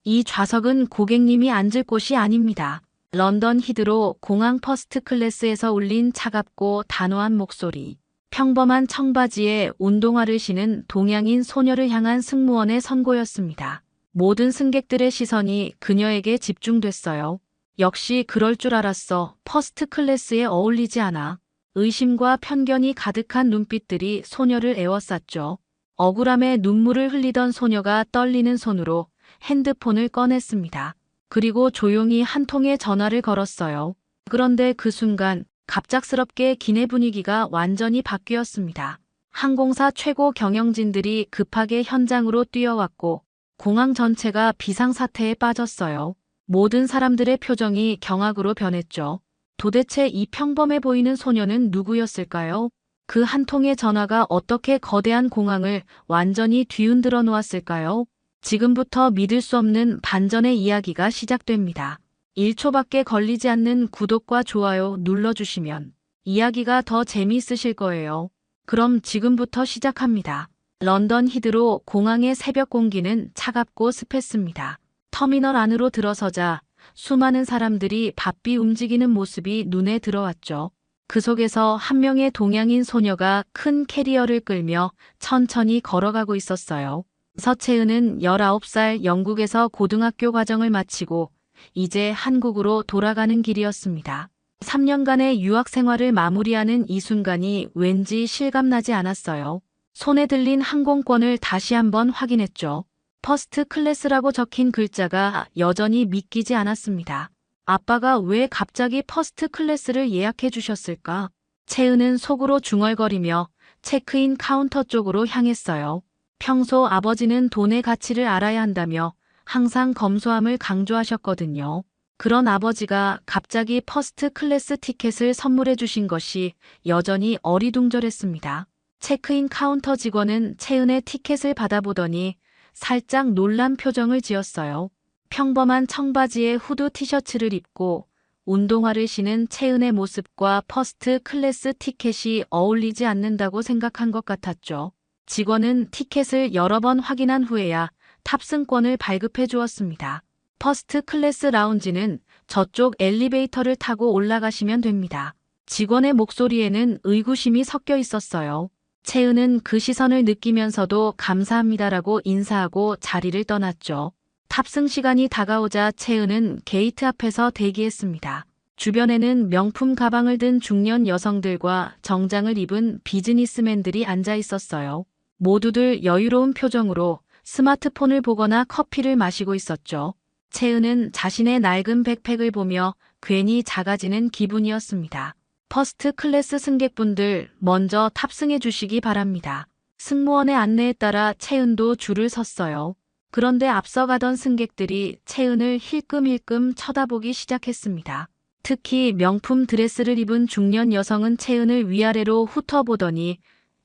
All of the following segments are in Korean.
이 좌석은 고객님이 앉을 곳이 아닙니다. 런던 히드로 공항 퍼스트 클래스에서 울린 차갑고 단호한 목소리. 평범한 청바지에 운동화를 신은 동양인 소녀를 향한 승무원의 선고였습니다. 모든 승객들의 시선이 그녀에게 집중됐어요. 역시 그럴 줄 알았어. 퍼스트 클래스에 어울리지 않아. 의심과 편견이 가득한 눈빛들이 소녀를 에워쌌죠. 억울함에 눈물을 흘리던 소녀가 떨리는 손으로 핸드폰을 꺼냈습니다. 그리고 조용히 한 통의 전화를 걸었어요. 그런데 그 순간 갑작스럽게 기내 분위기가 완전히 바뀌었습니다. 항공사 최고 경영진들이 급하게 현장으로 뛰어왔고 공항 전체가 비상사태에 빠졌어요. 모든 사람들의 표정이 경악으로 변했죠. 도대체 이 평범해 보이는 소녀는 누구였을까요? 그 한 통의 전화가 어떻게 거대한 공항을 완전히 뒤흔들어 놓았을까요? 지금부터 믿을 수 없는 반전의 이야기가 시작됩니다. 1초밖에 걸리지 않는 구독과 좋아요 눌러주시면 이야기가 더 재미있으실 거예요. 그럼 지금부터 시작합니다. 런던 히드로 공항의 새벽 공기는 차갑고 습했습니다. 터미널 안으로 들어서자 수많은 사람들이 바삐 움직이는 모습이 눈에 들어왔죠. 그 속에서 한 명의 동양인 소녀가 큰 캐리어를 끌며 천천히 걸어가고 있었어요. 서채은은 19살 영국에서 고등학교 과정을 마치고 이제 한국으로 돌아가는 길이었습니다. 3년간의 유학 생활을 마무리하는 이 순간이 왠지 실감나지 않았어요. 손에 들린 항공권을 다시 한번 확인했죠. 퍼스트 클래스라고 적힌 글자가 여전히 믿기지 않았습니다. 아빠가 왜 갑자기 퍼스트 클래스를 예약해 주셨을까? 채은은 속으로 중얼거리며 체크인 카운터 쪽으로 향했어요. 평소 아버지는 돈의 가치를 알아야 한다며 항상 검소함을 강조하셨거든요. 그런 아버지가 갑자기 퍼스트 클래스 티켓을 선물해 주신 것이 여전히 어리둥절했습니다. 체크인 카운터 직원은 채은의 티켓을 받아보더니 살짝 놀란 표정을 지었어요. 평범한 청바지에 후드 티셔츠를 입고 운동화를 신은 채은의 모습과 퍼스트 클래스 티켓이 어울리지 않는다고 생각한 것 같았죠. 직원은 티켓을 여러 번 확인한 후에야 탑승권을 발급해 주었습니다. 퍼스트 클래스 라운지는 저쪽 엘리베이터를 타고 올라가시면 됩니다. 직원의 목소리에는 의구심이 섞여 있었어요. 채은은 그 시선을 느끼면서도 감사합니다라고 인사하고 자리를 떠났죠. 탑승 시간이 다가오자 채은은 게이트 앞에서 대기했습니다. 주변에는 명품 가방을 든 중년 여성들과 정장을 입은 비즈니스맨들이 앉아 있었어요. 모두들 여유로운 표정으로 스마트폰을 보거나 커피를 마시고 있었죠. 채은은 자신의 낡은 백팩을 보며 괜히 작아지는 기분이었습니다. 퍼스트 클래스 승객분들 먼저 탑승해 주시기 바랍니다. 승무원의 안내에 따라 채은도 줄을 섰어요. 그런데 앞서가던 승객들이 채은을 힐끔힐끔 쳐다보기 시작했습니다. 특히 명품 드레스를 입은 중년 여성은 채은을 위아래로 훑어보더니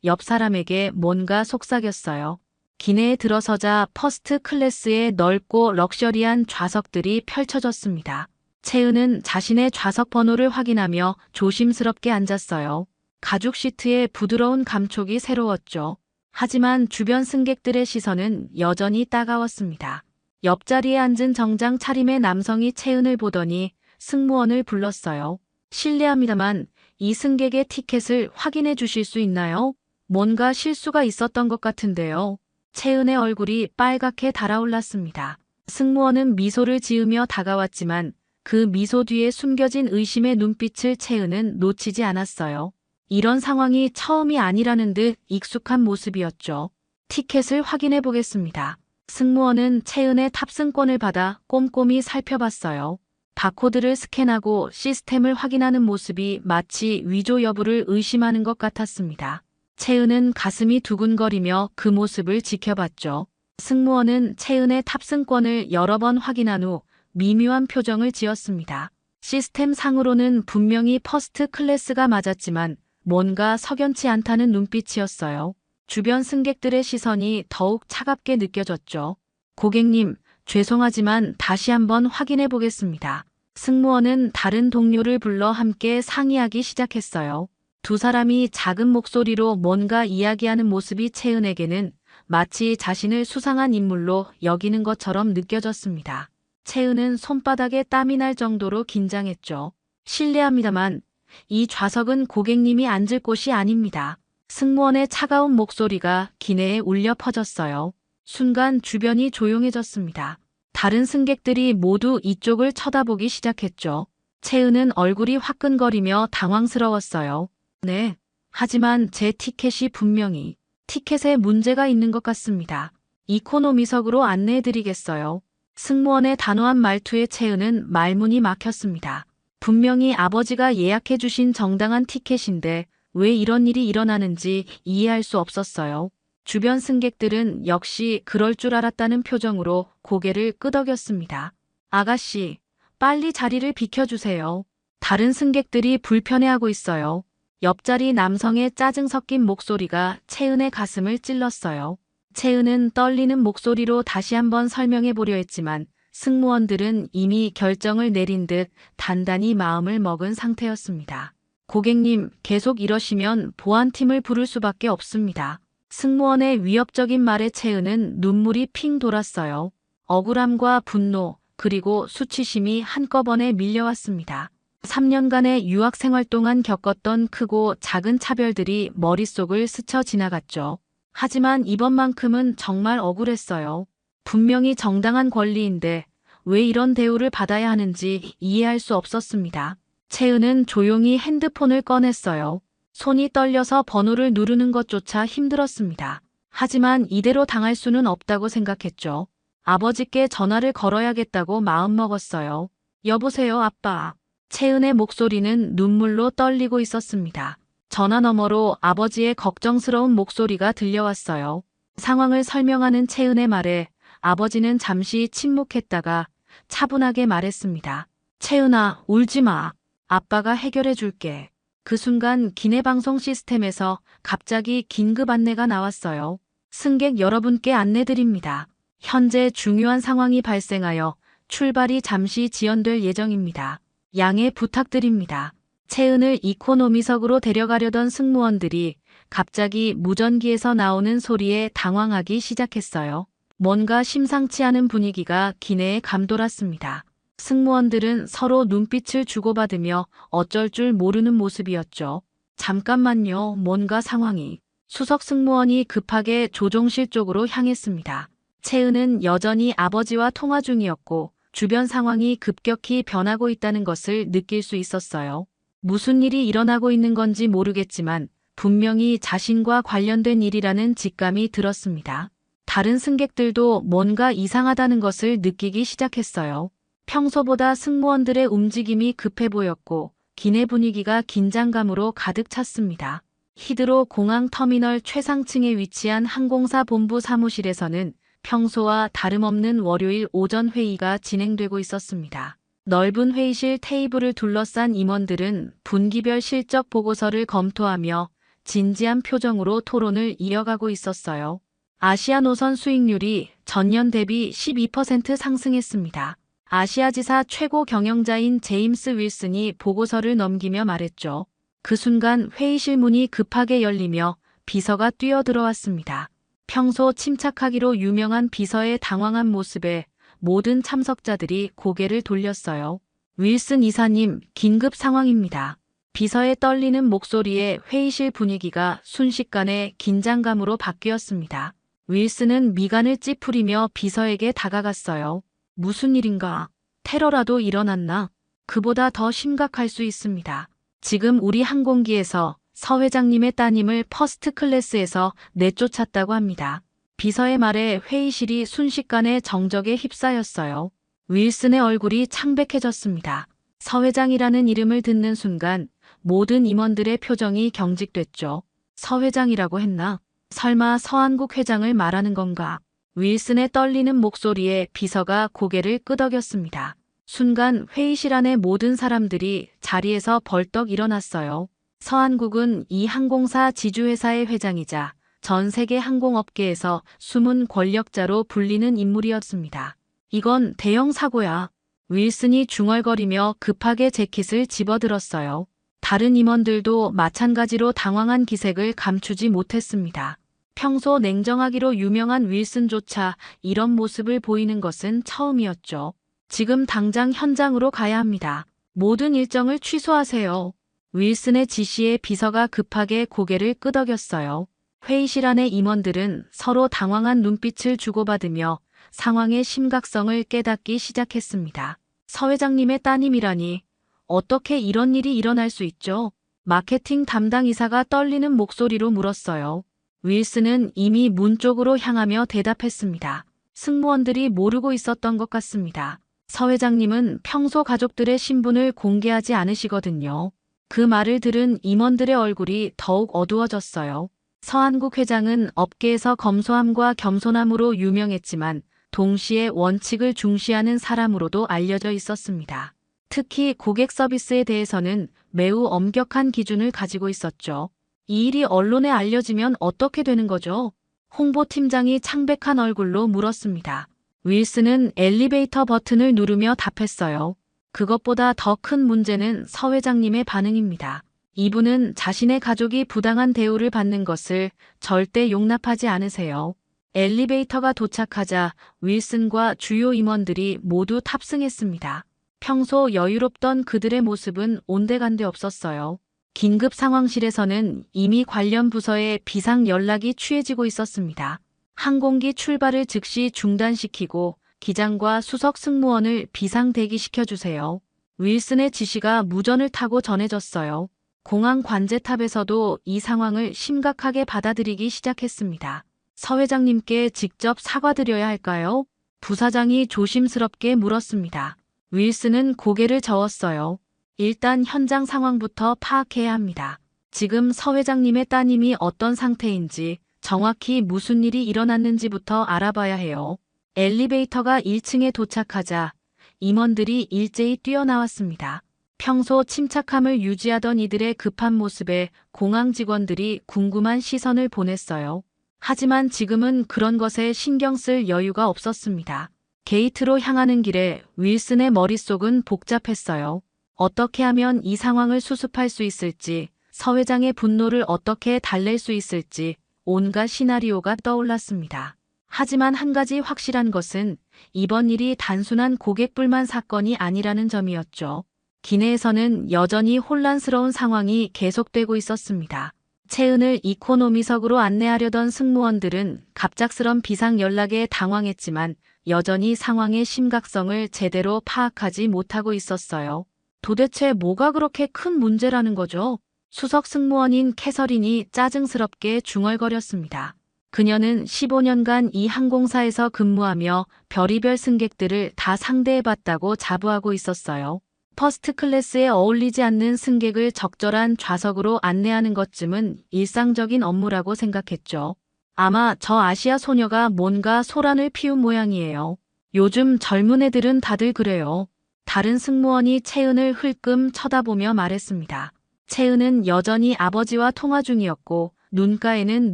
옆 사람에게 뭔가 속삭였어요. 기내에 들어서자 퍼스트 클래스의 넓고 럭셔리한 좌석들이 펼쳐졌습니다. 채은은 자신의 좌석 번호를 확인하며 조심스럽게 앉았어요. 가죽 시트의 부드러운 감촉이 새로웠죠. 하지만 주변 승객들의 시선은 여전히 따가웠습니다. 옆자리에 앉은 정장 차림의 남성이 채은을 보더니 승무원을 불렀어요. 실례합니다만 이 승객의 티켓을 확인해 주실 수 있나요? 뭔가 실수가 있었던 것 같은데요. 채은의 얼굴이 빨갛게 달아올랐습니다. 승무원은 미소를 지으며 다가왔지만 그 미소 뒤에 숨겨진 의심의 눈빛을 채은은 놓치지 않았어요. 이런 상황이 처음이 아니라는 듯 익숙한 모습이었죠. 티켓을 확인해 보겠습니다. 승무원은 채은의 탑승권을 받아 꼼꼼히 살펴봤어요. 바코드를 스캔하고 시스템을 확인하는 모습이 마치 위조 여부를 의심하는 것 같았습니다. 채은은 가슴이 두근거리며 그 모습을 지켜봤죠. 승무원은 채은의 탑승권을 여러 번 확인한 후 미묘한 표정을 지었습니다. 시스템 상으로는 분명히 퍼스트 클래스가 맞았지만 뭔가 석연치 않다는 눈빛이었어요. 주변 승객들의 시선이 더욱 차갑게 느껴졌죠. 고객님, 죄송하지만 다시 한번 확인해 보겠습니다. 승무원은 다른 동료를 불러 함께 상의하기 시작했어요. 두 사람이 작은 목소리로 뭔가 이야기하는 모습이 채은에게는 마치 자신을 수상한 인물로 여기는 것처럼 느껴졌습니다. 채은은 손바닥에 땀이 날 정도로 긴장했죠. 실례합니다만 이 좌석은 고객님이 앉을 곳이 아닙니다. 승무원의 차가운 목소리가 기내에 울려 퍼졌어요. 순간 주변이 조용해졌습니다. 다른 승객들이 모두 이쪽을 쳐다보기 시작했죠. 채은은 얼굴이 화끈거리며 당황스러웠어요. 네. 하지만 제 티켓이 분명히 티켓에 문제가 있는 것 같습니다. 이코노미석으로 안내해드리겠어요. 승무원의 단호한 말투에 채은은 말문이 막혔습니다. 분명히 아버지가 예약해주신 정당한 티켓인데 왜 이런 일이 일어나는지 이해할 수 없었어요. 주변 승객들은 역시 그럴 줄 알았다는 표정으로 고개를 끄덕였습니다. 아가씨, 빨리 자리를 비켜주세요. 다른 승객들이 불편해하고 있어요. 옆자리 남성의 짜증 섞인 목소리가 채은의 가슴을 찔렀어요. 채은은 떨리는 목소리로 다시 한번 설명해 보려 했지만 승무원들은 이미 결정을 내린 듯 단단히 마음을 먹은 상태였습니다. 고객님, 계속 이러시면 보안팀을 부를 수밖에 없습니다. 승무원의 위협적인 말에 채은은 눈물이 핑 돌았어요. 억울함과 분노, 그리고 수치심이 한꺼번에 밀려왔습니다. 3년간의 유학 생활 동안 겪었던 크고 작은 차별들이 머릿속을 스쳐 지나갔죠. 하지만 이번만큼은 정말 억울했어요. 분명히 정당한 권리인데 왜 이런 대우를 받아야 하는지 이해할 수 없었습니다. 채은은 조용히 핸드폰을 꺼냈어요. 손이 떨려서 번호를 누르는 것조차 힘들었습니다. 하지만 이대로 당할 수는 없다고 생각했죠. 아버지께 전화를 걸어야겠다고 마음먹었어요. 여보세요, 아빠. 채은의 목소리는 눈물로 떨리고 있었습니다. 전화 너머로 아버지의 걱정스러운 목소리가 들려왔어요. 상황을 설명하는 채은의 말에 아버지는 잠시 침묵했다가 차분하게 말했습니다. 채은아, 울지 마. 아빠가 해결해 줄게. 그 순간 기내방송 시스템에서 갑자기 긴급 안내가 나왔어요. 승객 여러분께 안내드립니다. 현재 중요한 상황이 발생하여 출발이 잠시 지연될 예정입니다. 양해 부탁드립니다. 채은을 이코노미석으로 데려가려던 승무원들이 갑자기 무전기에서 나오는 소리에 당황하기 시작했어요. 뭔가 심상치 않은 분위기가 기내에 감돌았습니다. 승무원들은 서로 눈빛을 주고받으며 어쩔 줄 모르는 모습이었죠. 잠깐만요, 뭔가 상황이. 수석 승무원이 급하게 조종실 쪽으로 향했습니다. 채은은 여전히 아버지와 통화 중이었고 주변 상황이 급격히 변하고 있다는 것을 느낄 수 있었어요. 무슨 일이 일어나고 있는 건지 모르겠지만 분명히 자신과 관련된 일이라는 직감이 들었습니다. 다른 승객들도 뭔가 이상하다는 것을 느끼기 시작했어요. 평소보다 승무원들의 움직임이 급해 보였고 기내 분위기가 긴장감으로 가득 찼습니다. 히드로 공항 터미널 최상층에 위치한 항공사 본부 사무실에서는 평소와 다름없는 월요일 오전 회의가 진행되고 있었습니다. 넓은 회의실 테이블을 둘러싼 임원들은 분기별 실적 보고서를 검토하며 진지한 표정으로 토론을 이어가고 있었어요. 아시아 노선 수익률이 전년 대비 12% 상승했습니다. 아시아지사 최고 경영자인 제임스 윌슨이 보고서를 넘기며 말했죠. 그 순간 회의실 문이 급하게 열리며 비서가 뛰어들어왔습니다. 평소 침착하기로 유명한 비서의 당황한 모습에 모든 참석자들이 고개를 돌렸어요. 윌슨 이사님, 긴급 상황입니다. 비서의 떨리는 목소리에 회의실 분위기가 순식간에 긴장감으로 바뀌었습니다. 윌슨은 미간을 찌푸리며 비서에게 다가갔어요. 무슨 일인가? 테러라도 일어났나? 그보다 더 심각할 수 있습니다. 지금 우리 항공기에서 서 회장님의 따님을 퍼스트 클래스에서 내쫓았다고 합니다. 비서의 말에 회의실이 순식간에 정적에 휩싸였어요. 윌슨의 얼굴이 창백해졌습니다. 서 회장이라는 이름을 듣는 순간 모든 임원들의 표정이 경직됐죠. 서 회장이라고 했나? 설마 서한국 회장을 말하는 건가? 윌슨의 떨리는 목소리에 비서가 고개를 끄덕였습니다. 순간 회의실 안의 모든 사람들이 자리에서 벌떡 일어났어요. 서한국은 이 항공사 지주회사의 회장이자 전 세계 항공업계에서 숨은 권력자로 불리는 인물이었습니다. 이건 대형 사고야. 윌슨이 중얼거리며 급하게 재킷을 집어들었어요. 다른 임원들도 마찬가지로 당황한 기색을 감추지 못했습니다. 평소 냉정하기로 유명한 윌슨조차 이런 모습을 보이는 것은 처음이었죠. 지금 당장 현장으로 가야 합니다. 모든 일정을 취소하세요. 윌슨의 지시에 비서가 급하게 고개를 끄덕였어요. 회의실 안의 임원들은 서로 당황한 눈빛을 주고받으며 상황의 심각성을 깨닫기 시작했습니다. 서 회장님의 따님이라니 어떻게 이런 일이 일어날 수 있죠? 마케팅 담당 이사가 떨리는 목소리로 물었어요. 윌슨은 이미 문 쪽으로 향하며 대답했습니다. 승무원들이 모르고 있었던 것 같습니다. 서 회장님은 평소 가족들의 신분을 공개하지 않으시거든요. 그 말을 들은 임원들의 얼굴이 더욱 어두워졌어요. 서한국 회장은 업계에서 검소함과 겸손함으로 유명했지만 동시에 원칙을 중시하는 사람으로도 알려져 있었습니다. 특히 고객 서비스에 대해서는 매우 엄격한 기준을 가지고 있었죠. 이 일이 언론에 알려지면 어떻게 되는 거죠? 홍보팀장이 창백한 얼굴로 물었습니다. 윌슨은 엘리베이터 버튼을 누르며 답했어요. 그것보다 더 큰 문제는 서 회장님의 반응입니다. 이분은 자신의 가족이 부당한 대우를 받는 것을 절대 용납하지 않으세요. 엘리베이터가 도착하자 윌슨과 주요 임원들이 모두 탑승했습니다. 평소 여유롭던 그들의 모습은 온데간데 없었어요. 긴급 상황실에서는 이미 관련 부서에 비상 연락이 취해지고 있었습니다. 항공기 출발을 즉시 중단시키고 기장과 수석 승무원을 비상 대기시켜주세요. 윌슨의 지시가 무전을 타고 전해졌어요. 공항 관제탑에서도 이 상황을 심각하게 받아들이기 시작했습니다. 서 회장님께 직접 사과드려야 할까요? 부사장이 조심스럽게 물었습니다. 윌슨은 고개를 저었어요. 일단 현장 상황부터 파악해야 합니다. 지금 서 회장님의 따님이 어떤 상태인지 정확히 무슨 일이 일어났는지부터 알아봐야 해요. 엘리베이터가 1층에 도착하자 임원들이 일제히 뛰어나왔습니다. 평소 침착함을 유지하던 이들의 급한 모습에 공항 직원들이 궁금한 시선을 보냈어요. 하지만 지금은 그런 것에 신경 쓸 여유가 없었습니다. 게이트로 향하는 길에 윌슨의 머릿속은 복잡했어요. 어떻게 하면 이 상황을 수습할 수 있을지, 서 회장의 분노를 어떻게 달랠 수 있을지 온갖 시나리오가 떠올랐습니다. 하지만 한 가지 확실한 것은 이번 일이 단순한 고객 불만 사건이 아니라는 점이었죠. 기내에서는 여전히 혼란스러운 상황이 계속되고 있었습니다. 채은을 이코노미석으로 안내하려던 승무원들은 갑작스런 비상 연락에 당황했지만 여전히 상황의 심각성을 제대로 파악하지 못하고 있었어요. 도대체 뭐가 그렇게 큰 문제라는 거죠? 수석 승무원인 캐서린이 짜증스럽게 중얼거렸습니다. 그녀는 15년간 이 항공사에서 근무하며 별의별 승객들을 다 상대해봤다고 자부하고 있었어요. 퍼스트 클래스에 어울리지 않는 승객을 적절한 좌석으로 안내하는 것쯤은 일상적인 업무라고 생각했죠. 아마 저 아시아 소녀가 뭔가 소란을 피운 모양이에요. 요즘 젊은 애들은 다들 그래요. 다른 승무원이 채은을 흘끔 쳐다보며 말했습니다. 채은은 여전히 아버지와 통화 중이었고 눈가에는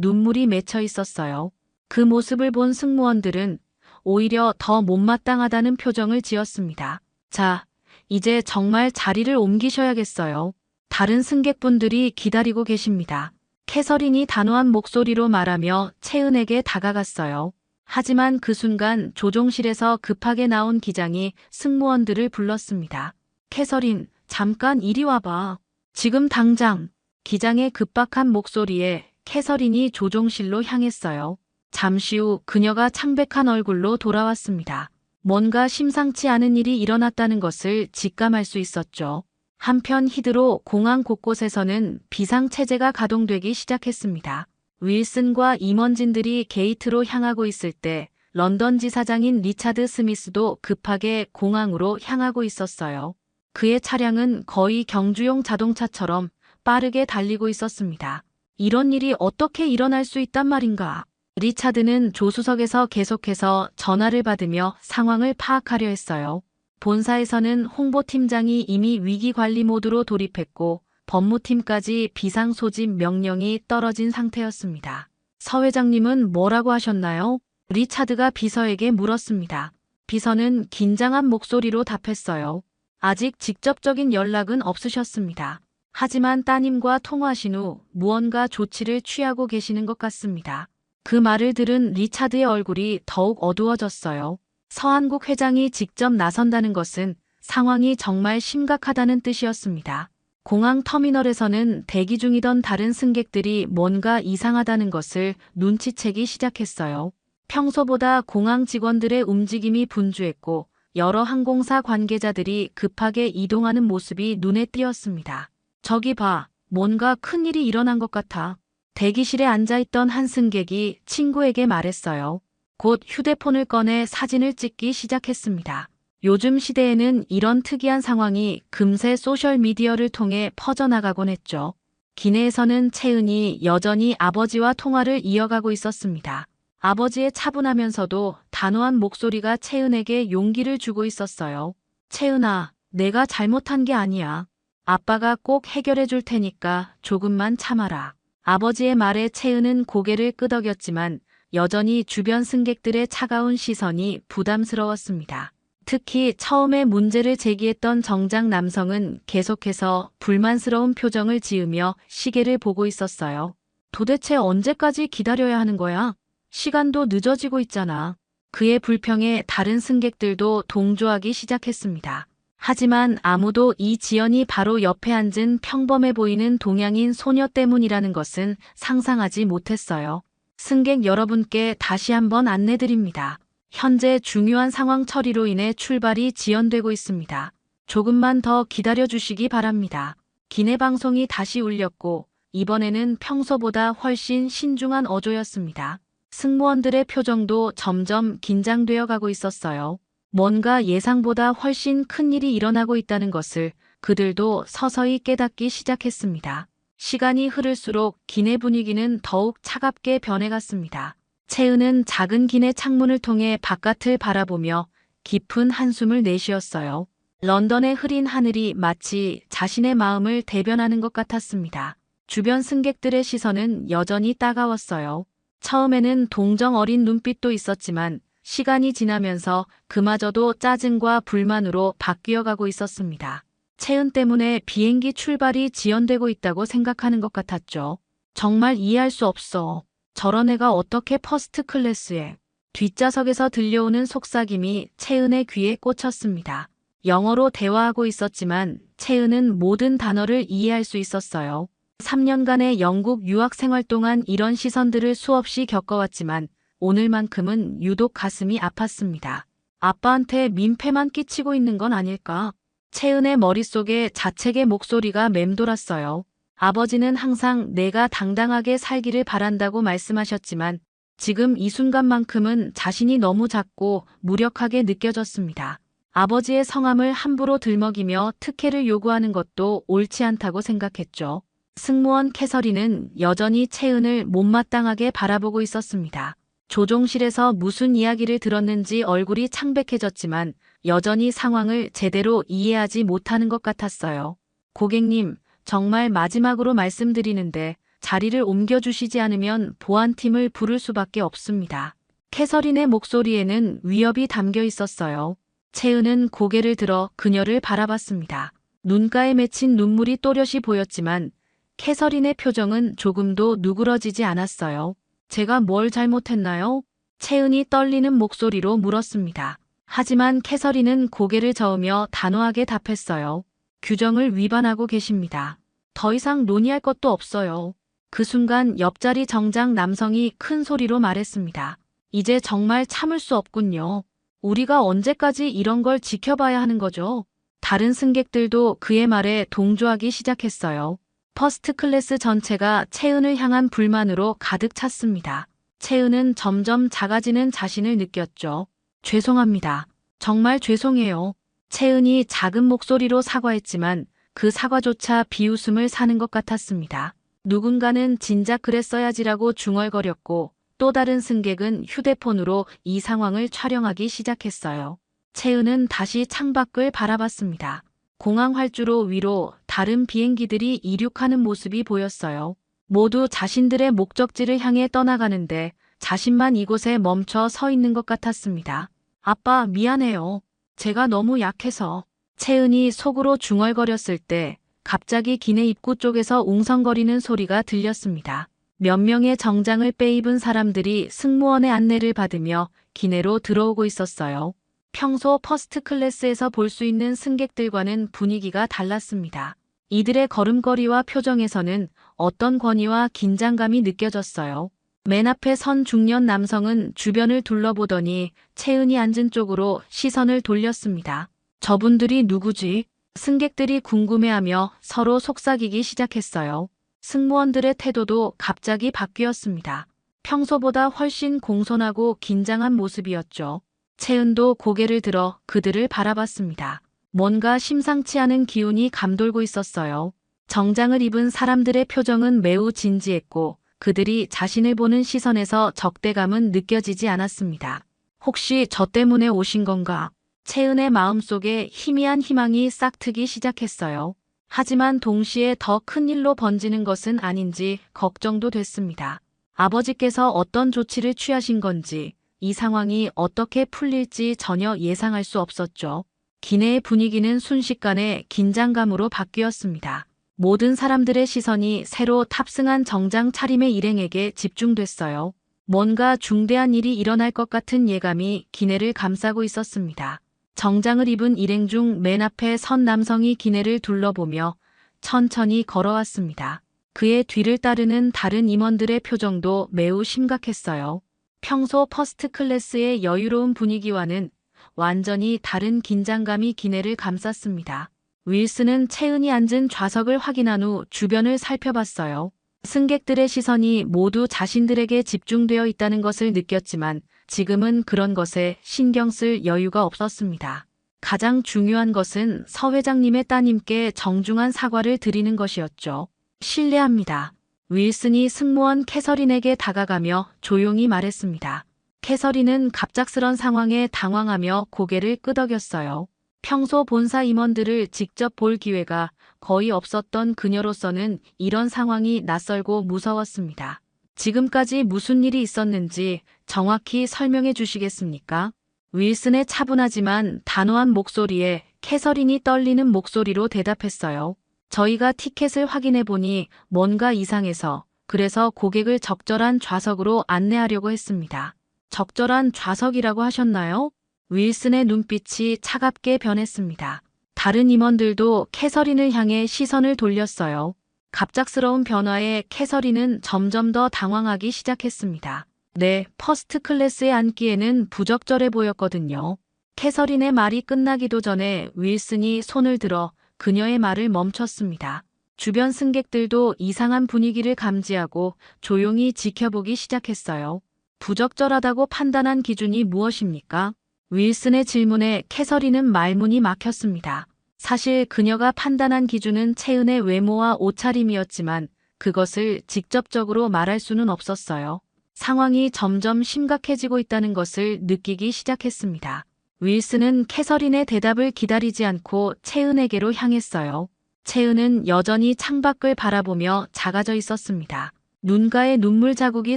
눈물이 맺혀 있었어요. 그 모습을 본 승무원들은 오히려 더 못마땅하다는 표정을 지었습니다. 자, 이제 정말 자리를 옮기셔야겠어요. 다른 승객분들이 기다리고 계십니다. 캐서린이 단호한 목소리로 말하며 채은에게 다가갔어요. 하지만 그 순간 조종실에서 급하게 나온 기장이 승무원들을 불렀습니다. 캐서린, 잠깐 이리 와봐. 지금 당장. 기장의 급박한 목소리에 캐서린이 조종실로 향했어요. 잠시 후 그녀가 창백한 얼굴로 돌아왔습니다. 뭔가 심상치 않은 일이 일어났다는 것을 직감할 수 있었죠. 한편 히드로 공항 곳곳에서는 비상체제가 가동되기 시작했습니다. 윌슨과 임원진들이 게이트로 향하고 있을 때 런던 지사장인 리차드 스미스도 급하게 공항으로 향하고 있었어요. 그의 차량은 거의 경주용 자동차처럼 빠르게 달리고 있었습니다. 이런 일이 어떻게 일어날 수 있단 말인가? 리차드는 조수석에서 계속해서 전화를 받으며 상황을 파악하려 했어요. 본사에서는 홍보팀장이 이미 위기관리 모드로 돌입했고 법무팀까지 비상소집 명령이 떨어진 상태였습니다. 서 회장님은 뭐라고 하셨나요? 리차드가 비서에게 물었습니다. 비서는 긴장한 목소리로 답했어요. 아직 직접적인 연락은 없으셨습니다. 하지만 따님과 통화하신 후 무언가 조치를 취하고 계시는 것 같습니다. 그 말을 들은 리차드의 얼굴이 더욱 어두워졌어요. 서한국 회장이 직접 나선다는 것은 상황이 정말 심각하다는 뜻이었습니다. 공항 터미널에서는 대기 중이던 다른 승객들이 뭔가 이상하다는 것을 눈치채기 시작했어요. 평소보다 공항 직원들의 움직임이 분주했고 여러 항공사 관계자들이 급하게 이동하는 모습이 눈에 띄었습니다. 저기 봐, 뭔가 큰일이 일어난 것 같아. 대기실에 앉아있던 한 승객이 친구에게 말했어요. 곧 휴대폰을 꺼내 사진을 찍기 시작했습니다. 요즘 시대에는 이런 특이한 상황이 금세 소셜미디어를 통해 퍼져나가곤 했죠. 기내에서는 채은이 여전히 아버지와 통화를 이어가고 있었습니다. 아버지의 차분하면서도 단호한 목소리가 채은에게 용기를 주고 있었어요. 채은아, 내가 잘못한 게 아니야. 아빠가 꼭 해결해 줄 테니까 조금만 참아라. 아버지의 말에 채은은 고개를 끄덕였지만 여전히 주변 승객들의 차가운 시선이 부담스러웠습니다. 특히 처음에 문제를 제기했던 정장 남성은 계속해서 불만스러운 표정을 지으며 시계를 보고 있었어요. 도대체 언제까지 기다려야 하는 거야? 시간도 늦어지고 있잖아. 그의 불평에 다른 승객들도 동조하기 시작했습니다. 하지만 아무도 이지연이 바로 옆에 앉은 평범해 보이는 동양인 소녀 때문이라는 것은 상상하지 못했어요. 승객 여러분께 다시 한번 안내드립니다. 현재 중요한 상황 처리로 인해 출발이 지연되고 있습니다. 조금만 더 기다려주시기 바랍니다. 기내 방송이 다시 울렸고 이번에는 평소보다 훨씬 신중한 어조였습니다. 승무원들의 표정도 점점 긴장되어 가고 있었어요. 뭔가 예상보다 훨씬 큰 일이 일어나고 있다는 것을 그들도 서서히 깨닫기 시작했습니다. 시간이 흐를수록 기내 분위기는 더욱 차갑게 변해갔습니다. 채은은 작은 기내 창문을 통해 바깥을 바라보며 깊은 한숨을 내쉬었어요. 런던의 흐린 하늘이 마치 자신의 마음을 대변하는 것 같았습니다. 주변 승객들의 시선은 여전히 따가웠어요. 처음에는 동정 어린 눈빛도 있었지만 시간이 지나면서 그마저도 짜증과 불만으로 바뀌어가고 있었습니다. 채은 때문에 비행기 출발이 지연되고 있다고 생각하는 것 같았죠. 정말 이해할 수 없어. 저런 애가 어떻게 퍼스트 클래스에. 뒷좌석에서 들려오는 속삭임이 채은의 귀에 꽂혔습니다. 영어로 대화하고 있었지만 채은은 모든 단어를 이해할 수 있었어요. 3년간의 영국 유학 생활 동안 이런 시선들을 수없이 겪어왔지만 오늘만큼은 유독 가슴이 아팠습니다. 아빠한테 민폐만 끼치고 있는 건 아닐까? 채은의 머릿속에 자책의 목소리가 맴돌았어요. 아버지는 항상 내가 당당하게 살기를 바란다고 말씀하셨지만 지금 이 순간만큼은 자신이 너무 작고 무력하게 느껴졌습니다. 아버지의 성함을 함부로 들먹이며 특혜를 요구하는 것도 옳지 않다고 생각했죠. 승무원 캐서린은 여전히 채은을 못마땅하게 바라보고 있었습니다. 조종실에서 무슨 이야기를 들었는지 얼굴이 창백해졌지만 여전히 상황을 제대로 이해하지 못하는 것 같았어요. 고객님, 정말 마지막으로 말씀드리는데 자리를 옮겨주시지 않으면 보안팀을 부를 수밖에 없습니다. 캐서린의 목소리에는 위협이 담겨 있었어요. 채은은 고개를 들어 그녀를 바라봤습니다. 눈가에 맺힌 눈물이 또렷이 보였지만 캐서린의 표정은 조금도 누그러지지 않았어요. 제가 뭘 잘못했나요? 채은이 떨리는 목소리로 물었습니다. 하지만 캐서린은 고개를 저으며 단호하게 답했어요. 규정을 위반하고 계십니다. 더 이상 논의할 것도 없어요. 그 순간 옆자리 정장 남성이 큰 소리로 말했습니다. 이제 정말 참을 수 없군요. 우리가 언제까지 이런 걸 지켜봐야 하는 거죠? 다른 승객들도 그의 말에 동조하기 시작했어요. 퍼스트 클래스 전체가 채은을 향한 불만으로 가득 찼습니다. 채은은 점점 작아지는 자신을 느꼈죠. 죄송합니다. 정말 죄송해요. 채은이 작은 목소리로 사과했지만 그 사과조차 비웃음을 사는 것 같았습니다. 누군가는 진작 그랬어야지라고 중얼거렸고 또 다른 승객은 휴대폰으로 이 상황을 촬영하기 시작했어요. 채은은 다시 창밖을 바라봤습니다. 공항 활주로 위로 다른 비행기들이 이륙하는 모습이 보였어요. 모두 자신들의 목적지를 향해 떠나가는데 자신만 이곳에 멈춰 서 있는 것 같았습니다. 아빠, 미안해요. 제가 너무 약해서. 채은이 속으로 중얼거렸을 때 갑자기 기내 입구 쪽에서 웅성거리는 소리가 들렸습니다. 몇 명의 정장을 빼입은 사람들이 승무원의 안내를 받으며 기내로 들어오고 있었어요. 평소 퍼스트 클래스에서 볼 수 있는 승객들과는 분위기가 달랐습니다. 이들의 걸음걸이와 표정에서는 어떤 권위와 긴장감이 느껴졌어요. 맨 앞에 선 중년 남성은 주변을 둘러보더니 채은이 앉은 쪽으로 시선을 돌렸습니다. 저분들이 누구지? 승객들이 궁금해하며 서로 속삭이기 시작했어요. 승무원들의 태도도 갑자기 바뀌었습니다. 평소보다 훨씬 공손하고 긴장한 모습이었죠. 채은도 고개를 들어 그들을 바라봤습니다. 뭔가 심상치 않은 기운이 감돌고 있었어요. 정장을 입은 사람들의 표정은 매우 진지했고 그들이 자신을 보는 시선에서 적대감은 느껴지지 않았습니다. 혹시 저 때문에 오신 건가? 채은의 마음속에 희미한 희망이 싹트기 시작했어요. 하지만 동시에 더 큰 일로 번지는 것은 아닌지 걱정도 됐습니다. 아버지께서 어떤 조치를 취하신 건지, 이 상황이 어떻게 풀릴지 전혀 예상할 수 없었죠. 기내의 분위기는 순식간에 긴장감으로 바뀌었습니다. 모든 사람들의 시선이 새로 탑승한 정장 차림의 일행에게 집중됐어요. 뭔가 중대한 일이 일어날 것 같은 예감이 기내를 감싸고 있었습니다. 정장을 입은 일행 중 맨 앞에 선 남성이 기내를 둘러보며 천천히 걸어왔습니다. 그의 뒤를 따르는 다른 임원들의 표정도 매우 심각했어요. 평소 퍼스트 클래스의 여유로운 분위기와는 완전히 다른 긴장감이 기내를 감쌌습니다. 윌슨은 채은이 앉은 좌석을 확인한 후 주변을 살펴봤어요. 승객들의 시선이 모두 자신들에게 집중되어 있다는 것을 느꼈지만 지금은 그런 것에 신경 쓸 여유가 없었습니다. 가장 중요한 것은 서 회장님의 따님께 정중한 사과를 드리는 것이었죠. 실례합니다. 윌슨이 승무원 캐서린에게 다가가며 조용히 말했습니다. 캐서린은 갑작스런 상황에 당황하며 고개를 끄덕였어요. 평소 본사 임원들을 직접 볼 기회가 거의 없었던 그녀로서는 이런 상황이 낯설고 무서웠습니다. 지금까지 무슨 일이 있었는지 정확히 설명해 주시겠습니까? 윌슨의 차분하지만 단호한 목소리에 캐서린이 떨리는 목소리로 대답했어요. 저희가 티켓을 확인해 보니 뭔가 이상해서 그래서 고객을 적절한 좌석으로 안내하려고 했습니다. 적절한 좌석이라고 하셨나요? 윌슨의 눈빛이 차갑게 변했습니다. 다른 임원들도 캐서린을 향해 시선을 돌렸어요. 갑작스러운 변화에 캐서린은 점점 더 당황하기 시작했습니다. 네, 퍼스트 클래스에 앉기에는 부적절해 보였거든요. 캐서린의 말이 끝나기도 전에 윌슨이 손을 들어 그녀의 말을 멈췄습니다. 주변 승객들도 이상한 분위기를 감지하고 조용히 지켜보기 시작했어요. 부적절하다고 판단한 기준이 무엇입니까? 윌슨의 질문에 캐서린은 말문이 막혔습니다. 사실 그녀가 판단한 기준은 채은의 외모와 옷차림이었지만 그것을 직접적으로 말할 수는 없었어요. 상황이 점점 심각해지고 있다는 것을 느끼기 시작했습니다. 윌슨은 캐서린의 대답을 기다리지 않고 채은에게로 향했어요. 채은은 여전히 창밖을 바라보며 작아져 있었습니다. 눈가에 눈물 자국이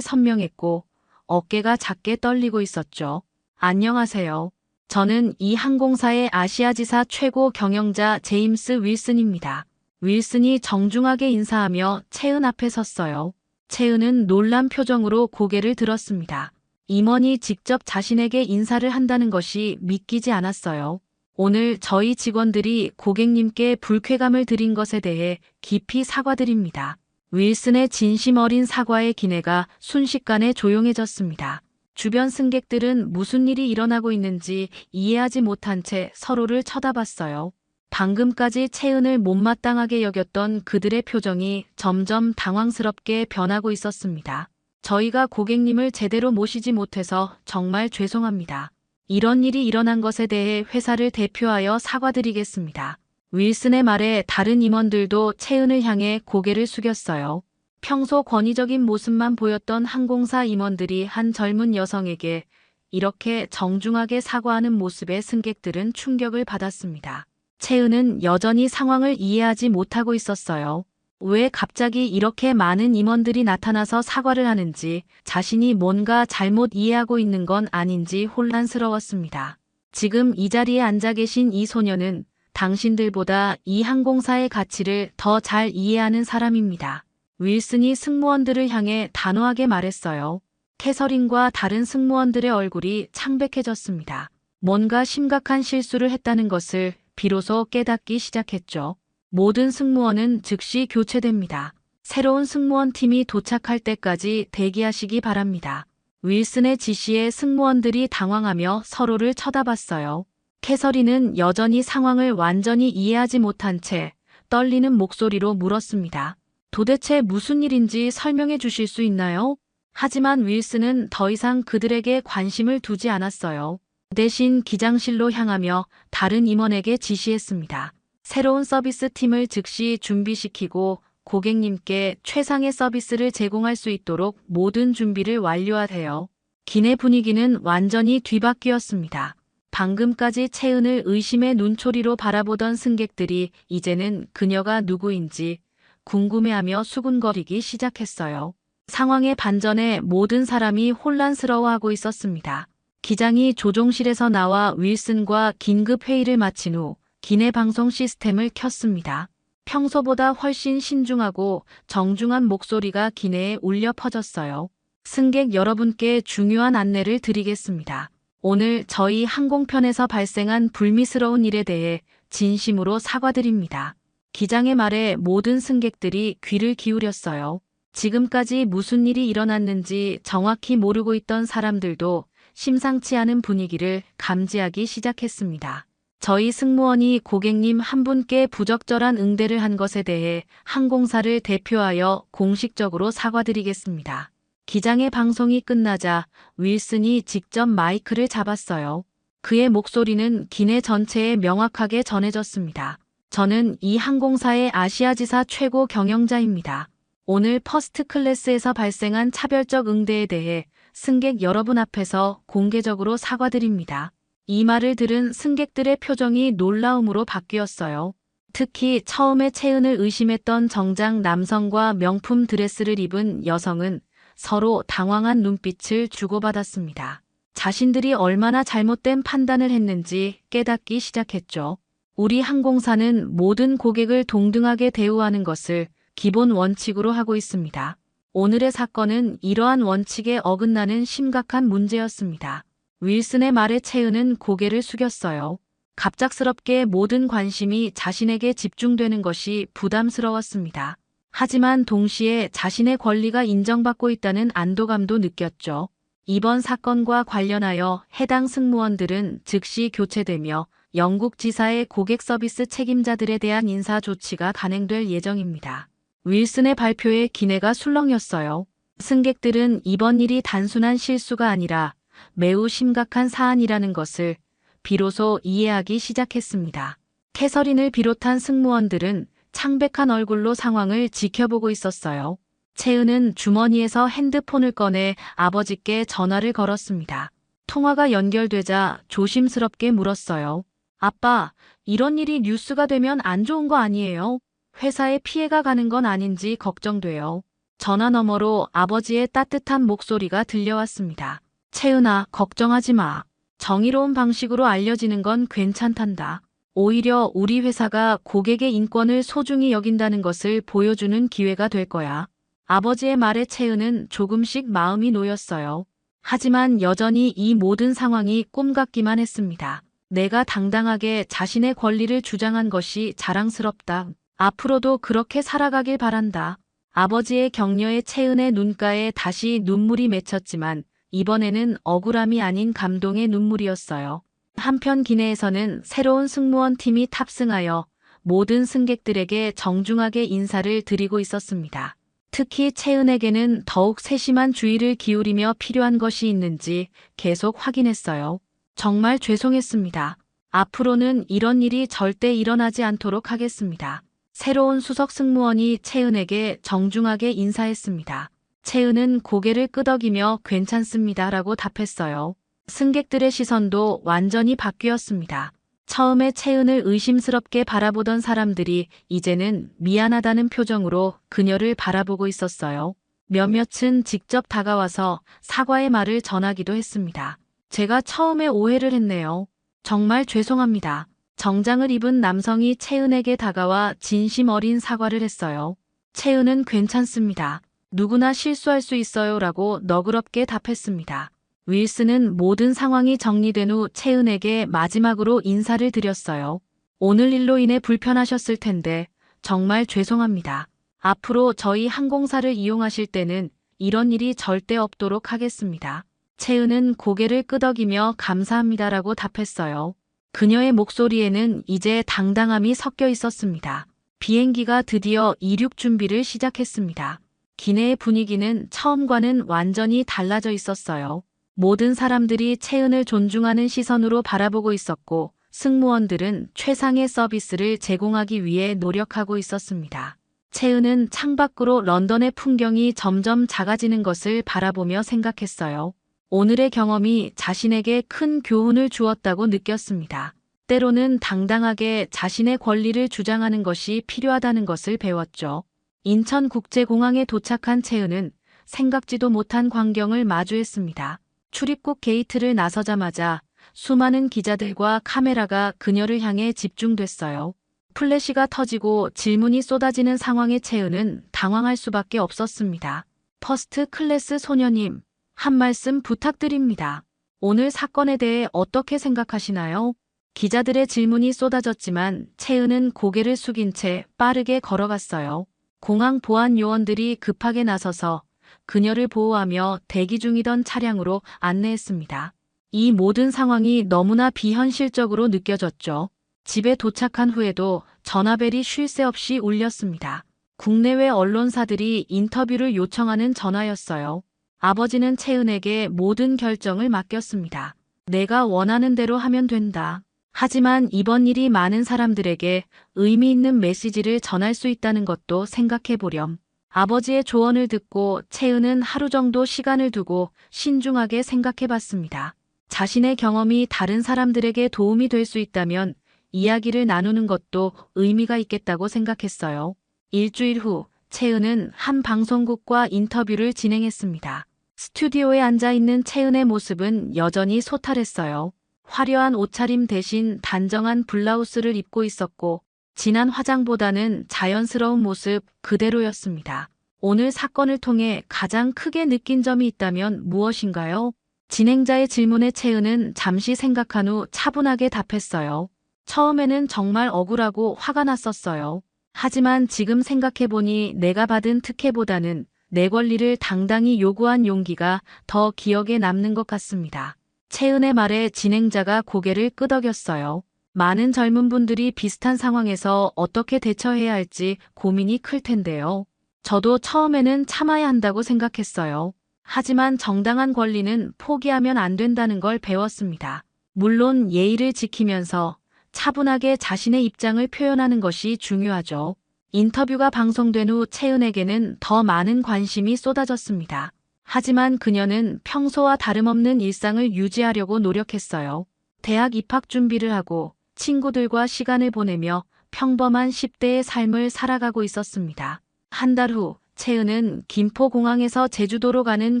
선명했고 어깨가 작게 떨리고 있었죠. 안녕하세요. 저는 이 항공사의 아시아지사 최고 경영자 제임스 윌슨입니다. 윌슨이 정중하게 인사하며 채은 앞에 섰어요. 채은은 놀란 표정으로 고개를 들었습니다. 임원이 직접 자신에게 인사를 한다는 것이 믿기지 않았어요. 오늘 저희 직원들이 고객님께 불쾌감을 드린 것에 대해 깊이 사과드립니다. 윌슨의 진심 어린 사과의 기내가 순식간에 조용해졌습니다. 주변 승객들은 무슨 일이 일어나고 있는지 이해하지 못한 채 서로를 쳐다봤어요. 방금까지 채은을 못마땅하게 여겼던 그들의 표정이 점점 당황스럽게 변하고 있었습니다. 저희가 고객님을 제대로 모시지 못해서 정말 죄송합니다. 이런 일이 일어난 것에 대해 회사를 대표하여 사과드리겠습니다. 윌슨의 말에 다른 임원들도 채은을 향해 고개를 숙였어요. 평소 권위적인 모습만 보였던 항공사 임원들이 한 젊은 여성에게 이렇게 정중하게 사과하는 모습에 승객들은 충격을 받았습니다. 채은은 여전히 상황을 이해하지 못하고 있었어요. 왜 갑자기 이렇게 많은 임원들이 나타나서 사과를 하는지, 자신이 뭔가 잘못 이해하고 있는 건 아닌지 혼란스러웠습니다. 지금 이 자리에 앉아 계신 이 소녀는 당신들보다 이 항공사의 가치를 더 잘 이해하는 사람입니다. 윌슨이 승무원들을 향해 단호하게 말했어요. 캐서린과 다른 승무원들의 얼굴이 창백해졌습니다. 뭔가 심각한 실수를 했다는 것을 비로소 깨닫기 시작했죠. 모든 승무원은 즉시 교체됩니다. 새로운 승무원 팀이 도착할 때까지 대기하시기 바랍니다. 윌슨의 지시에 승무원들이 당황하며 서로를 쳐다봤어요. 캐서린은 여전히 상황을 완전히 이해하지 못한 채 떨리는 목소리로 물었습니다. 도대체 무슨 일인지 설명해 주실 수 있나요? 하지만 윌슨은 더 이상 그들에게 관심을 두지 않았어요. 대신 기장실로 향하며 다른 임원에게 지시했습니다. 새로운 서비스 팀을 즉시 준비시키고 고객님께 최상의 서비스를 제공할 수 있도록 모든 준비를 완료하세요. 기내 분위기는 완전히 뒤바뀌었습니다. 방금까지 채은을 의심의 눈초리로 바라보던 승객들이 이제는 그녀가 누구인지 궁금해하며 수군거리기 시작했어요. 상황의 반전에 모든 사람이 혼란스러워하고 있었습니다. 기장이 조종실에서 나와 윌슨과 긴급 회의를 마친 후 기내 방송 시스템을 켰습니다. 평소보다 훨씬 신중하고 정중한 목소리가 기내에 울려 퍼졌어요. 승객 여러분께 중요한 안내를 드리겠습니다. 오늘 저희 항공편에서 발생한 불미스러운 일에 대해 진심으로 사과드립니다. 기장의 말에 모든 승객들이 귀를 기울였어요. 지금까지 무슨 일이 일어났는지 정확히 모르고 있던 사람들도 심상치 않은 분위기를 감지하기 시작했습니다. 저희 승무원이 고객님 한 분께 부적절한 응대를 한 것에 대해 항공사를 대표하여 공식적으로 사과드리겠습니다. 기장의 방송이 끝나자 윌슨이 직접 마이크를 잡았어요. 그의 목소리는 기내 전체에 명확하게 전해졌습니다. 저는 이 항공사의 아시아지사 최고 경영자입니다. 오늘 퍼스트 클래스에서 발생한 차별적 응대에 대해 승객 여러분 앞에서 공개적으로 사과드립니다. 이 말을 들은 승객들의 표정이 놀라움으로 바뀌었어요. 특히 처음에 채은을 의심했던 정장 남성과 명품 드레스를 입은 여성은 서로 당황한 눈빛을 주고받았습니다. 자신들이 얼마나 잘못된 판단을 했는지 깨닫기 시작했죠. 우리 항공사는 모든 고객을 동등하게 대우하는 것을 기본 원칙으로 하고 있습니다. 오늘의 사건은 이러한 원칙에 어긋나는 심각한 문제였습니다. 윌슨의 말에 채은은 고개를 숙였어요. 갑작스럽게 모든 관심이 자신에게 집중되는 것이 부담스러웠습니다. 하지만 동시에 자신의 권리가 인정받고 있다는 안도감도 느꼈죠. 이번 사건과 관련하여 해당 승무원들은 즉시 교체되며 영국 지사의 고객 서비스 책임자들에 대한 인사 조치가 단행될 예정입니다. 윌슨의 발표에 기내가 술렁였어요. 승객들은 이번 일이 단순한 실수가 아니라 매우 심각한 사안이라는 것을 비로소 이해하기 시작했습니다. 캐서린을 비롯한 승무원들은 창백한 얼굴로 상황을 지켜보고 있었어요. 채은은 주머니에서 핸드폰을 꺼내 아버지께 전화를 걸었습니다. 통화가 연결되자 조심스럽게 물었어요. 아빠, 이런 일이 뉴스가 되면 안 좋은 거 아니에요? 회사에 피해가 가는 건 아닌지 걱정돼요. 전화 너머로 아버지의 따뜻한 목소리가 들려왔습니다. 채은아, 걱정하지 마. 정의로운 방식으로 알려지는 건 괜찮단다. 오히려 우리 회사가 고객의 인권을 소중히 여긴다는 것을 보여주는 기회가 될 거야. 아버지의 말에 채은은 조금씩 마음이 놓였어요. 하지만 여전히 이 모든 상황이 꿈 같기만 했습니다. 내가 당당하게 자신의 권리를 주장한 것이 자랑스럽다. 앞으로도 그렇게 살아가길 바란다. 아버지의 격려에 채은의 눈가에 다시 눈물이 맺혔지만 이번에는 억울함이 아닌 감동의 눈물이었어요. 한편 기내에서는 새로운 승무원 팀이 탑승하여 모든 승객들에게 정중하게 인사를 드리고 있었습니다. 특히 채은에게는 더욱 세심한 주의를 기울이며 필요한 것이 있는지 계속 확인했어요. 정말 죄송했습니다. 앞으로는 이런 일이 절대 일어나지 않도록 하겠습니다. 새로운 수석 승무원이 채은에게 정중하게 인사했습니다. 채은은 고개를 끄덕이며 괜찮습니다라고 답했어요. 승객들의 시선도 완전히 바뀌었습니다. 처음에 채은을 의심스럽게 바라보던 사람들이 이제는 미안하다는 표정으로 그녀를 바라보고 있었어요. 몇몇은 직접 다가와서 사과의 말을 전하기도 했습니다. 제가 처음에 오해를 했네요. 정말 죄송합니다. 정장을 입은 남성이 채은에게 다가와 진심 어린 사과를 했어요. 채은은 괜찮습니다. 누구나 실수할 수 있어요 라고 너그럽게 답했습니다. 윌슨은 모든 상황이 정리된 후 채은에게 마지막으로 인사를 드렸어요. 오늘 일로 인해 불편하셨을 텐데 정말 죄송합니다. 앞으로 저희 항공사를 이용하실 때는 이런 일이 절대 없도록 하겠습니다. 채은은 고개를 끄덕이며 감사합니다라고 답했어요. 그녀의 목소리에는 이제 당당함이 섞여 있었습니다. 비행기가 드디어 이륙 준비를 시작했습니다. 기내의 분위기는 처음과는 완전히 달라져 있었어요. 모든 사람들이 채은을 존중하는 시선으로 바라보고 있었고 승무원들은 최상의 서비스를 제공하기 위해 노력하고 있었습니다. 채은은 창밖으로 런던의 풍경이 점점 작아지는 것을 바라보며 생각했어요. 오늘의 경험이 자신에게 큰 교훈을 주었다고 느꼈습니다. 때로는 당당하게 자신의 권리를 주장하는 것이 필요하다는 것을 배웠죠. 인천국제공항에 도착한 채은은 생각지도 못한 광경을 마주했습니다. 출입국 게이트를 나서자마자 수많은 기자들과 카메라가 그녀를 향해 집중됐어요. 플래시가 터지고 질문이 쏟아지는 상황에 채은은 당황할 수밖에 없었습니다. 퍼스트 클래스 소녀님, 한 말씀 부탁드립니다. 오늘 사건에 대해 어떻게 생각하시나요? 기자들의 질문이 쏟아졌지만 채은은 고개를 숙인 채 빠르게 걸어갔어요. 공항 보안 요원들이 급하게 나서서 그녀를 보호하며 대기 중이던 차량으로 안내했습니다. 이 모든 상황이 너무나 비현실적으로 느껴졌죠. 집에 도착한 후에도 전화벨이 쉴 새 없이 울렸습니다. 국내외 언론사들이 인터뷰를 요청하는 전화였어요. 아버지는 채은에게 모든 결정을 맡겼습니다. 내가 원하는 대로 하면 된다. 하지만 이번 일이 많은 사람들에게 의미 있는 메시지를 전할 수 있다는 것도 생각해 보렴. 아버지의 조언을 듣고 채은은 하루 정도 시간을 두고 신중하게 생각해 봤습니다. 자신의 경험이 다른 사람들에게 도움이 될 수 있다면 이야기를 나누는 것도 의미가 있겠다고 생각했어요. 일주일 후 채은은 한 방송국과 인터뷰를 진행했습니다. 스튜디오에 앉아 있는 채은의 모습은 여전히 소탈했어요. 화려한 옷차림 대신 단정한 블라우스를 입고 있었고 진한 화장보다는 자연스러운 모습 그대로였습니다. 오늘 사건을 통해 가장 크게 느낀 점이 있다면 무엇인가요? 진행자의 질문에 채은은 잠시 생각한 후 차분하게 답했어요. 처음에는 정말 억울하고 화가 났었어요. 하지만 지금 생각해보니 내가 받은 특혜보다는 내 권리를 당당히 요구한 용기가 더 기억에 남는 것 같습니다. 채은의 말에 진행자가 고개를 끄덕였어요. 많은 젊은 분들이 비슷한 상황에서 어떻게 대처해야 할지 고민이 클 텐데요. 저도 처음에는 참아야 한다고 생각했어요. 하지만 정당한 권리는 포기하면 안 된다는 걸 배웠습니다. 물론 예의를 지키면서 차분하게 자신의 입장을 표현하는 것이 중요하죠. 인터뷰가 방송된 후 채은에게는 더 많은 관심이 쏟아졌습니다. 하지만 그녀는 평소와 다름없는 일상을 유지하려고 노력했어요. 대학 입학 준비를 하고 친구들과 시간을 보내며 평범한 10대의 삶을 살아가고 있었습니다. 한 달 후 채은은 김포공항에서 제주도로 가는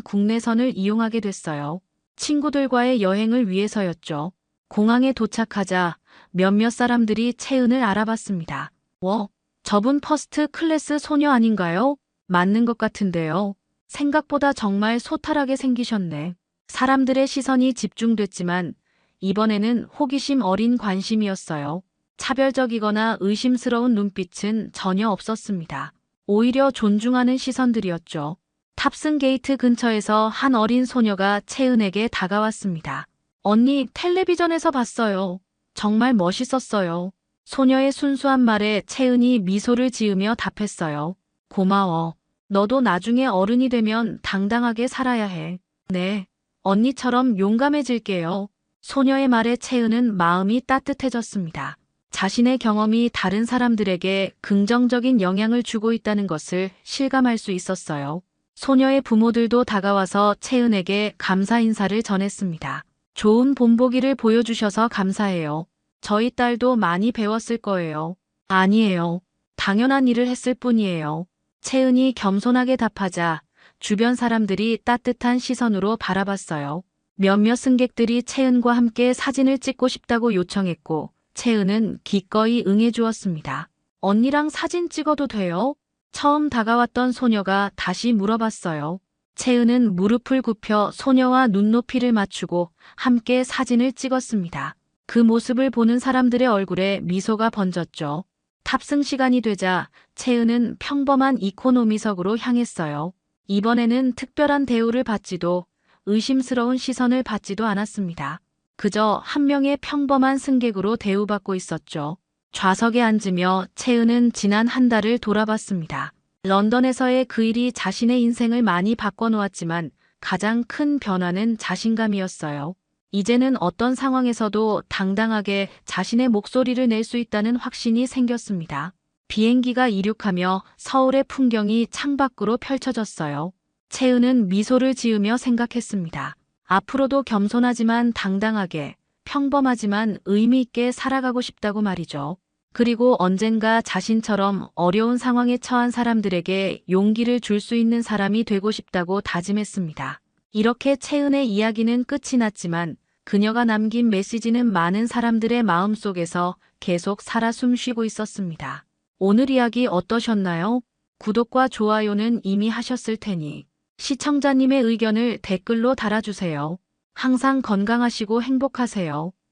국내선을 이용하게 됐어요. 친구들과의 여행을 위해서였죠. 공항에 도착하자 몇몇 사람들이 채은을 알아봤습니다. 저분 퍼스트 클래스 소녀 아닌가요? 맞는 것 같은데요. 생각보다 정말 소탈하게 생기셨네. 사람들의 시선이 집중됐지만 이번에는 호기심 어린 관심이었어요. 차별적이거나 의심스러운 눈빛은 전혀 없었습니다. 오히려 존중하는 시선들이었죠. 탑승 게이트 근처에서 한 어린 소녀가 채은에게 다가왔습니다. 언니, 텔레비전에서 봤어요. 정말 멋있었어요. 소녀의 순수한 말에 채은이 미소를 지으며 답했어요. 고마워. 너도 나중에 어른이 되면 당당하게 살아야 해. 네, 언니처럼 용감해질게요. 소녀의 말에 채은은 마음이 따뜻해졌습니다. 자신의 경험이 다른 사람들에게 긍정적인 영향을 주고 있다는 것을 실감할 수 있었어요. 소녀의 부모들도 다가와서 채은에게 감사 인사를 전했습니다. 좋은 본보기를 보여주셔서 감사해요. 저희 딸도 많이 배웠을 거예요. 아니에요. 당연한 일을 했을 뿐이에요. 채은이 겸손하게 답하자 주변 사람들이 따뜻한 시선으로 바라봤어요. 몇몇 승객들이 채은과 함께 사진을 찍고 싶다고 요청했고 채은은 기꺼이 응해주었습니다. 언니랑 사진 찍어도 돼요? 처음 다가왔던 소녀가 다시 물어봤어요. 채은은 무릎을 굽혀 소녀와 눈높이를 맞추고 함께 사진을 찍었습니다. 그 모습을 보는 사람들의 얼굴에 미소가 번졌죠. 탑승 시간이 되자 채은은 평범한 이코노미석으로 향했어요. 이번에는 특별한 대우를 받지도 의심스러운 시선을 받지도 않았습니다. 그저 한 명의 평범한 승객으로 대우받고 있었죠. 좌석에 앉으며 채은은 지난 한 달을 돌아봤습니다. 런던에서의 그 일이 자신의 인생을 많이 바꿔놓았지만 가장 큰 변화는 자신감이었어요. 이제는 어떤 상황에서도 당당하게 자신의 목소리를 낼 수 있다는 확신이 생겼습니다. 비행기가 이륙하며 서울의 풍경이 창밖으로 펼쳐졌어요. 채은은 미소를 지으며 생각했습니다. 앞으로도 겸손하지만 당당하게, 평범하지만 의미 있게 살아가고 싶다고 말이죠. 그리고 언젠가 자신처럼 어려운 상황에 처한 사람들에게 용기를 줄 수 있는 사람이 되고 싶다고 다짐했습니다. 이렇게 채은의 이야기는 끝이 났지만 그녀가 남긴 메시지는 많은 사람들의 마음속에서 계속 살아 숨쉬고 있었습니다. 오늘 이야기 어떠셨나요? 구독과 좋아요는 이미 하셨을 테니 시청자님의 의견을 댓글로 달아주세요. 항상 건강하시고 행복하세요.